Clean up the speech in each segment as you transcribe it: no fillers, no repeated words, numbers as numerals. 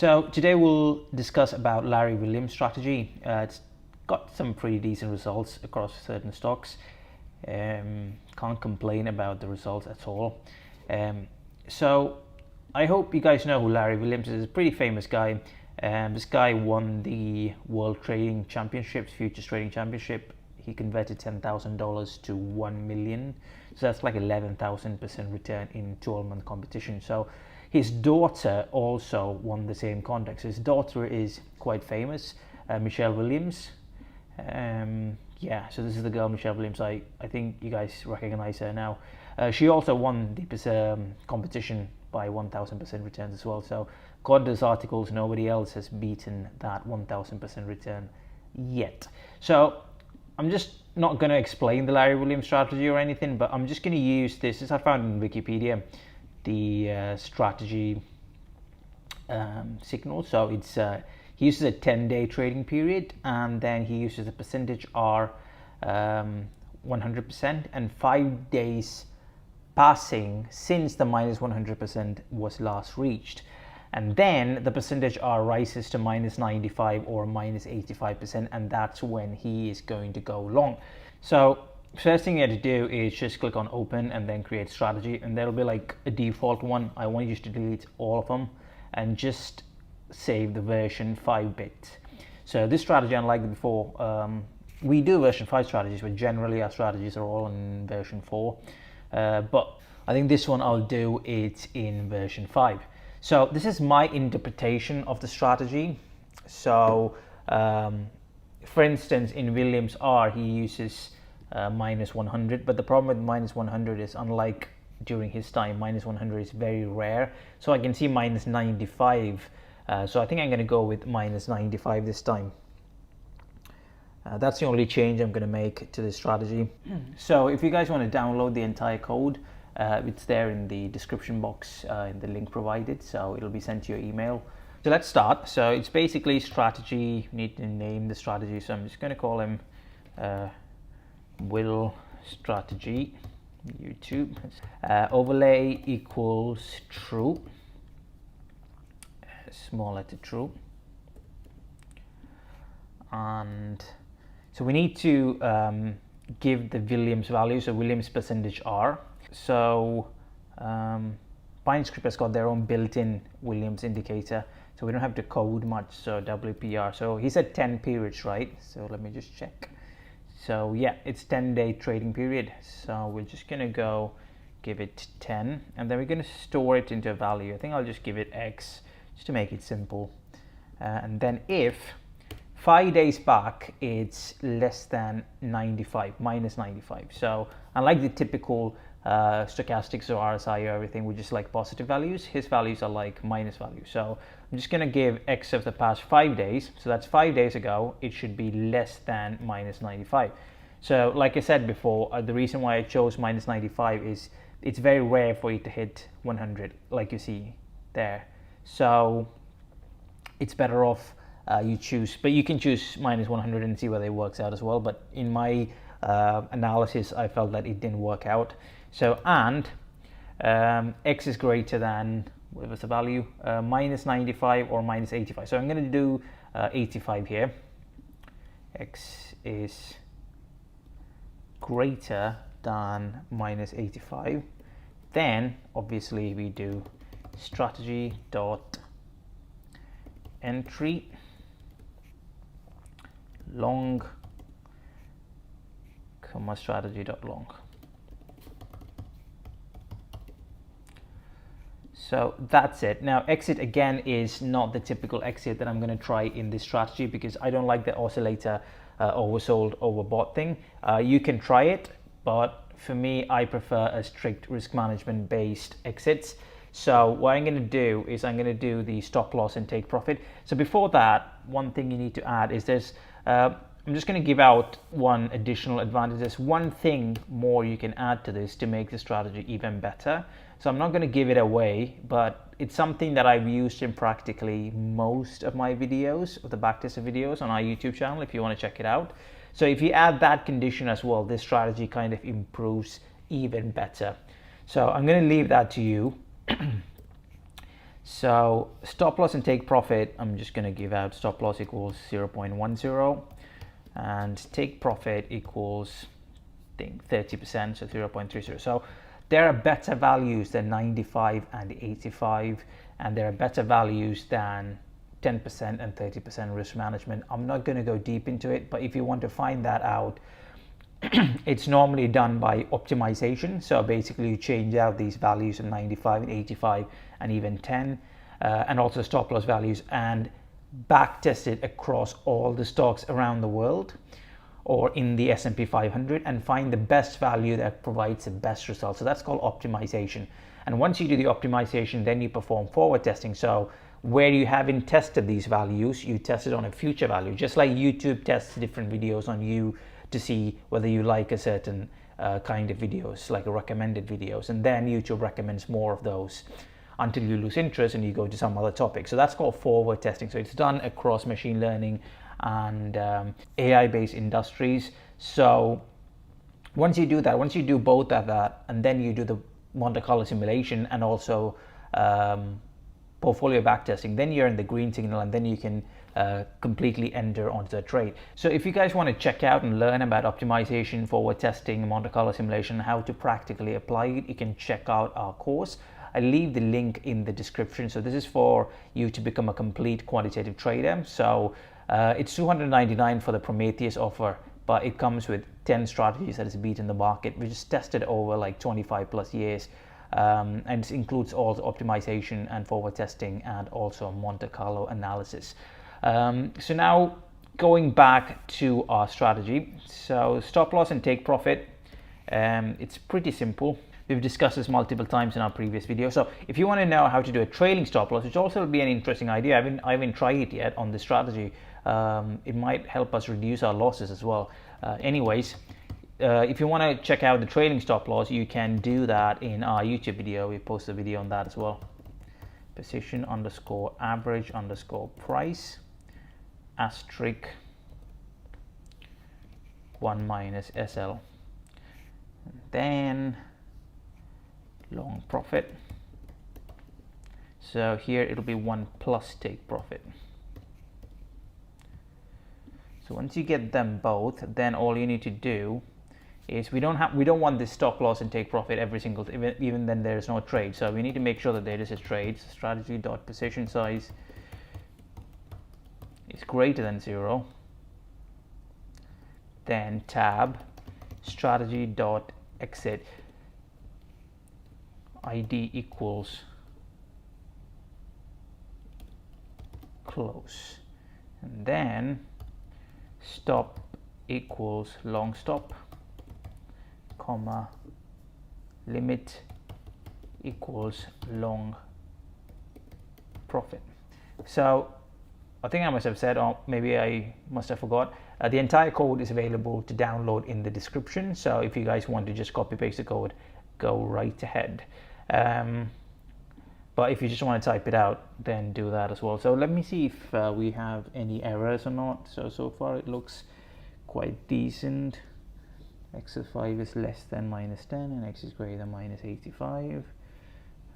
So today we'll discuss about Larry Williams' strategy. It's got some pretty decent results across certain stocks. Can't complain about the results at all. So I hope you guys know who Larry Williams is. He's a pretty famous guy. This guy won the World Trading Championships, Futures Trading Championship. He converted $10,000 to 1 million. So that's like 11,000% return in 12-month competition. So his daughter also won the same contest. His daughter is quite famous, Michelle Williams. Yeah, so this is the girl, Michelle Williams. I think you guys recognize her now. She also won the competition by 1,000% returns as well. So according to this articles, nobody else has beaten that 1,000% return yet. So I'm just not going to explain the Larry Williams strategy or anything, but I'm just going to use this as I found in Wikipedia, the strategy signal. So it's he uses a 10-day trading period, and then he uses a percentage R 100% and 5 days passing since the minus 100% was last reached. And then the percentage R rises to minus 95 or minus 85%, and that's when he is going to go long. So first thing you have to do is just click on open and then create strategy, and there'll be like a default one. I want you to delete all of them and just save the version 5-bit. So this strategy, unlike before, we do version 5 strategies, but generally our strategies are all in version 4. But I think this one I'll do it in version 5. So this is my interpretation of the strategy. So for instance, in Williams R, he uses minus 100, but the problem with minus 100 is, unlike during his time, minus 100 is very rare. So I can see minus 95. So I think I'm going to go with minus 95 this time. That's the only change I'm going to make to this strategy. So if you guys want to download the entire code, it's there in the description box in the link provided, so it'll be sent to your email. So let's start. So it's basically strategy. You need to name the strategy, so I'm just going to call him Will Strategy YouTube. Overlay equals true, small letter true, and so we need to give the Williams value, so Williams percentage R. So Pinescript has got their own built-in Williams indicator, so we don't have to code much. So WPR, so he said 10 periods, right? So let me just check. So yeah, it's 10-day trading period. So we're just gonna go give it 10, and then we're gonna store it into a value. I think I'll just give it X just to make it simple. And then if 5 days back it's less than 95, minus 95. So unlike the typical stochastics or RSI or everything, which is like positive values, his values are like minus values. So I'm just going to give X of the past 5 days. So that's 5 days ago. It should be less than minus 95. So like I said before, the reason why I chose minus 95 is it's very rare for it to hit 100, like you see there. So it's better off you choose, but you can choose minus 100 and see whether it works out as well. But in my analysis, I felt that it didn't work out. So and X is greater than, what was the value, minus 95 or minus 85. So I'm going to do 85 here. X is greater than minus 85. Then obviously we do strategy dot entry long comma strategy dot long. So that's it. Now exit again is not the typical exit that I'm going to try in this strategy, because I don't like the oscillator oversold overbought thing. You can try it, but for me I prefer a strict risk management based exits. So what I'm going to do is I'm going to do the stop loss and take profit. So before that, one thing you need to add is there's I'm just going to give out one additional advantage. There's one thing more you can add to this to make the strategy even better. So I'm not going to give it away, but it's something that I've used in practically most of my videos, of the backtested videos on our YouTube channel, if you want to check it out. So if you add that condition as well, this strategy kind of improves even better. So I'm going to leave that to you. So stop loss and take profit, I'm just going to give out stop loss equals 0.10 and take profit equals, I think, 30%, so 0.30. So there are better values than 95 and 85, and there are better values than 10% and 30% risk management. I'm not going to go deep into it, but if you want to find that out, it's normally done by optimization. So basically you change out these values of 95 and 85 and even 10 and also stop loss values, and back test it across all the stocks around the world or in the S&P 500 and find the best value that provides the best result. So that's called optimization. And once you do the optimization, then you perform forward testing. So where you haven't tested these values, you test it on a future value, just like YouTube tests different videos on you to see whether you like a certain kind of videos, like a recommended videos, and then YouTube recommends more of those until you lose interest and you go to some other topic. So that's called forward testing. So it's done across machine learning and AI-based industries. So once you do that, once you do both of that, and then you do the Monte Carlo simulation and also portfolio backtesting, then you're in the green signal, and then you can completely enter onto the trade. So if you guys want to check out and learn about optimization, forward testing, Monte Carlo simulation, how to practically apply it, you can check out our course. I leave the link in the description. So this is for you to become a complete quantitative trader. So it's $299 for the Prometheus offer, but it comes with 10 strategies that is beaten the market. We just tested over like 25 plus years. And it includes all the optimization and forward testing and also Monte Carlo analysis. So now going back to our strategy. So stop loss and take profit. It's pretty simple. We've discussed this multiple times in our previous video. So if you want to know how to do a trailing stop loss, which also will be an interesting idea, I haven't tried it yet on the strategy. It might help us reduce our losses as well. Anyways, if you want to check out the trailing stop loss, you can do that in our YouTube video. We post a video on that as well. Position underscore average underscore price asterisk 1 minus SL. And then long profit. So here it'll be 1 plus take profit. So once you get them both, then all you need to do is we don't want this stop loss and take profit every single even then there's no trade. So we need to make sure that there is a trade. So strategy dot position size is greater than 0. Then tab strategy dot exit ID equals close, and then stop equals long stop, comma, limit equals long profit. So I think I must have said, or maybe I must have forgot, the entire code is available to download in the description. So if you guys want to just copy paste the code, go right ahead. But if you just want to type it out, then do that as well. So let me see if we have any errors or not. So far it looks quite decent. X of 5 is less than minus 10 and X is greater than minus 85.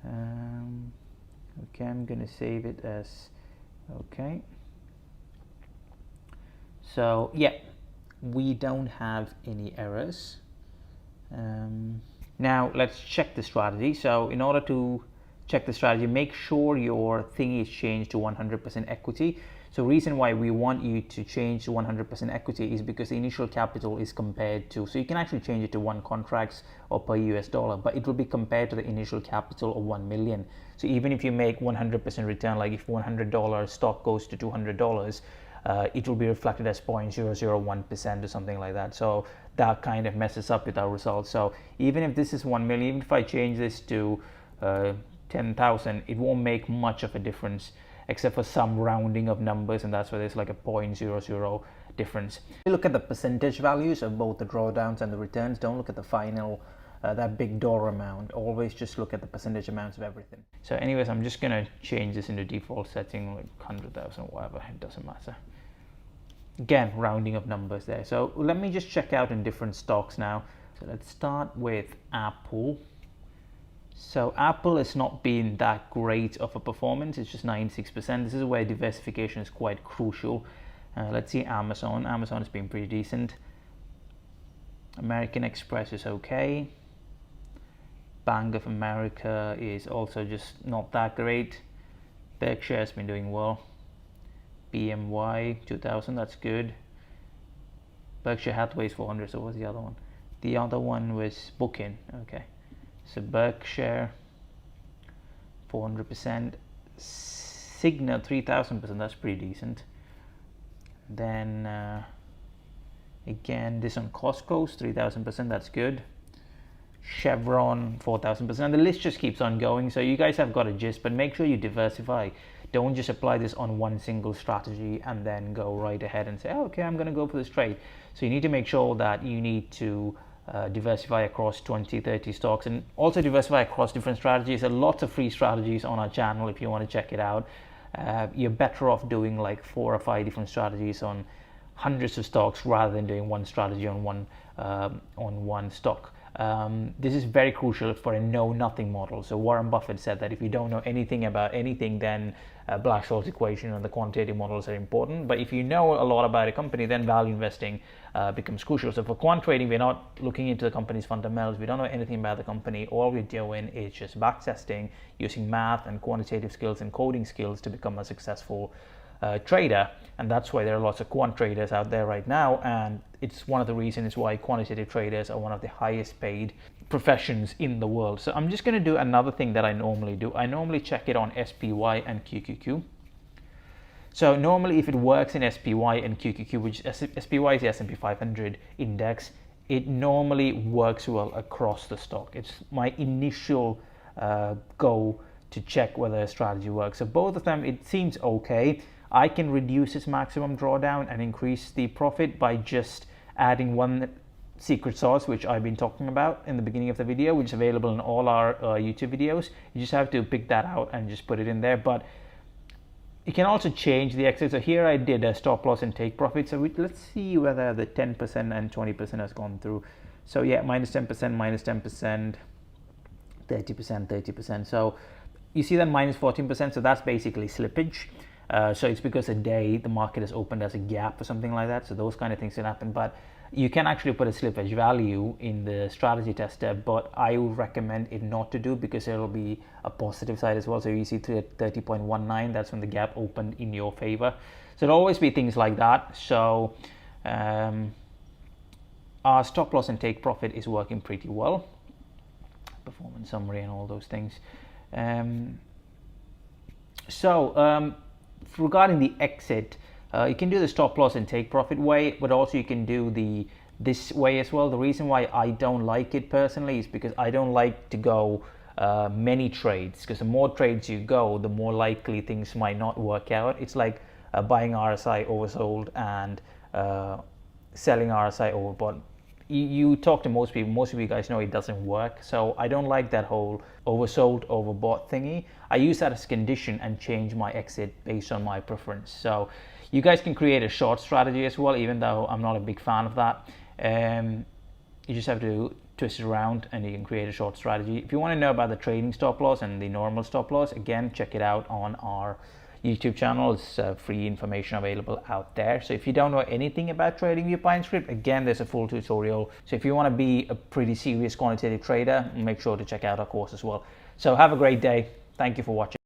Okay, I'm going to save it as okay. So yeah, we don't have any errors. Now let's check the strategy. So in order to check the strategy, make sure your thing is changed to 100% equity. So reason why we want you to change to 100% equity is because the initial capital is compared to, so you can actually change it to 1 contracts or per US dollar, but it will be compared to the initial capital of 1 million. So even if you make 100% return, like if $100 stock goes to $200, it will be reflected as 0.001% or something like that. So that kind of messes up with our results. So even if this is 1 million, even if I change this to 10,000, it won't make much of a difference except for some rounding of numbers, and that's where there's like a 0.00 difference. Look at the percentage values of both the drawdowns and the returns. Don't look at the final that big dollar amount. Always just look at the percentage amounts of everything. So anyways, I'm just gonna change this into default setting, like 100,000 or whatever, it doesn't matter. Again, rounding of numbers there. So let me just check out in different stocks now. So let's start with Apple. So Apple has not been that great of a performance. It's just 96%. This is where diversification is quite crucial. Let's see Amazon. Amazon has been pretty decent. American Express is okay. Bank of America is also just not that great. Berkshire has been doing well. BMY 2000, that's good. Berkshire Hathaway is 400. So what's the other one? The other one was Booking. Okay, so Berkshire 400%. Cigna 3000%. That's pretty decent. Then again, this on Costco's 3000%. That's good. Chevron 4000%. The list just keeps on going, so you guys have got a gist, but make sure you diversify. Don't just apply this on one single strategy and then go right ahead and say, oh, okay, I'm going to go for this trade. So you need to make sure that you need to diversify across 20, 30 stocks, and also diversify across different strategies. There are lots of free strategies on our channel if you want to check it out. You're better off doing like 4 or 5 different strategies on hundreds of stocks rather than doing one strategy on one stock. This is very crucial for a know-nothing model. So Warren Buffett said that if you don't know anything about anything, then Black-Scholes equation and the quantitative models are important. But if you know a lot about a company, then value investing becomes crucial. So for quant trading, we're not looking into the company's fundamentals. We don't know anything about the company. All we're doing is just back testing, using math and quantitative skills and coding skills to become a successful trader. And that's why there are lots of quant traders out there right now, and it's one of the reasons why quantitative traders are one of the highest paid professions in the world. So I'm just going to do another thing that I normally do. I normally check it on SPY and QQQ. So normally if it works in SPY and QQQ, which SPY is the S&P 500 index, it normally works well across the stock. It's my initial go to check whether a strategy works. So both of them, it seems okay. I can reduce its maximum drawdown and increase the profit by just adding one secret sauce, which I've been talking about in the beginning of the video, which is available in all our YouTube videos. You just have to pick that out and just put it in there. But you can also change the exit. So here I did a stop loss and take profit. So let's see whether the 10% and 20% has gone through. So yeah, minus 10%, minus 10%, 30%, 30%. So you see that minus 14%. So that's basically slippage. So it's because a day the market is opened as a gap or something like that. So those kind of things can happen. But you can actually put a slippage value in the strategy tester, but I would recommend it not to do, because there will be a positive side as well. So you see 30.19, that's when the gap opened in your favor. So there'll always be things like that. So our stop loss and take profit is working pretty well. Performance summary and all those things. Regarding the exit, you can do the stop loss and take profit way, but also you can do this way as well. The reason why I don't like it personally is because I don't like to go many trades, because the more trades you go, the more likely things might not work out. It's like buying RSI oversold and selling RSI overbought. You talk to most people, most of you guys know it doesn't work. So I don't like that whole oversold, overbought thingy. I use that as a condition and change my exit based on my preference. So you guys can create a short strategy as well, even though I'm not a big fan of that. You just have to twist it around and you can create a short strategy. If you want to know about the trading stop loss and the normal stop loss, again, check it out on our YouTube channel. It's free information available out there. So if you don't know anything about Tradingview Pinescript, again, there's a full tutorial. So if you want to be a pretty serious quantitative trader, make sure to check out our course as well. So have a great day. Thank you for watching.